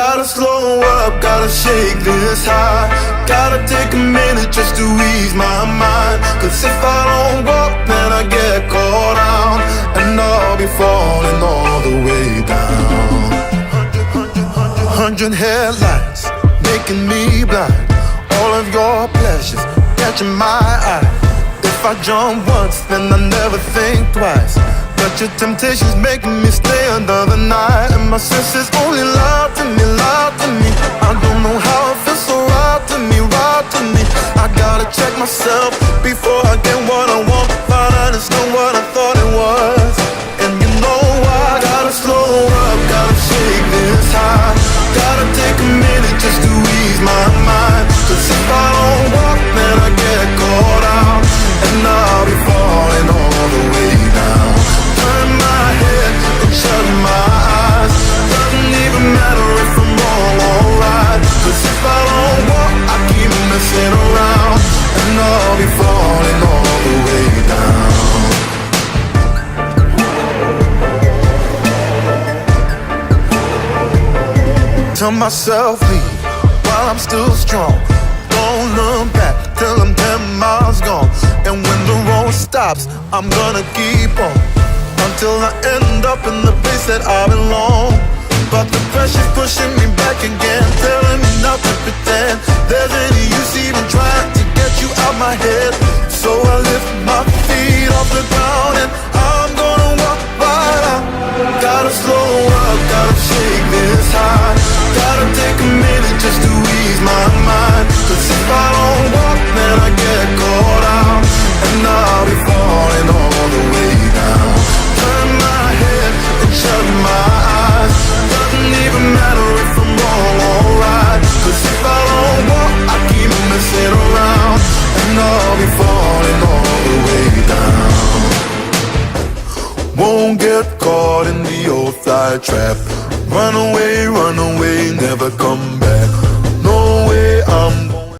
Gotta slow up, gotta shake this high. Gotta take a minute just to ease my mind. Cause if I don't walk, then I get caught out, and I'll be falling all the way down. 100 headlights making me blind. All of your pleasures catching my eye. If I jump once, then I never think twice. But your temptation's making me stay another night, and my senses only lie to me, lie to me. I don't know how it feels so right to me, right to me. I gotta check myself before I get what I want. Find out it's not what I thought it was. And you know I gotta slow up, gotta shake this high. Gotta take a minute just to ease my mind. Cause if I don't walk, then I get caught out, and I'll be falling all the way down. Turn my head and shut my eyes. Doesn't even matter if I'm wrong or right. Cause if I don't walk, I keep messing around, and I'll be falling all the way down. Tell myself leave while I'm still strong. Don't look back till I'm 10 miles gone. And when the road stops, I'm gonna keep on until I end up in the place that I belong. But the pressure's pushing me back again, telling me not to pretend there's any use even trying to get you out my head. So I lift my feet off the ground, and I'm gonna walk right out. Gotta slow up, gotta shake this high. Gotta take a minute just to ease my mind. Cause if I don't walk, then I get caught out, and I'll be falling all the way down. Turn my head and shut my eyes. Doesn't even matter if I'm wrong or right. Cause if I don't walk, I keep messing around, and I'll be falling all the way down. Won't get caught in the old fly trap. Run away, never come back.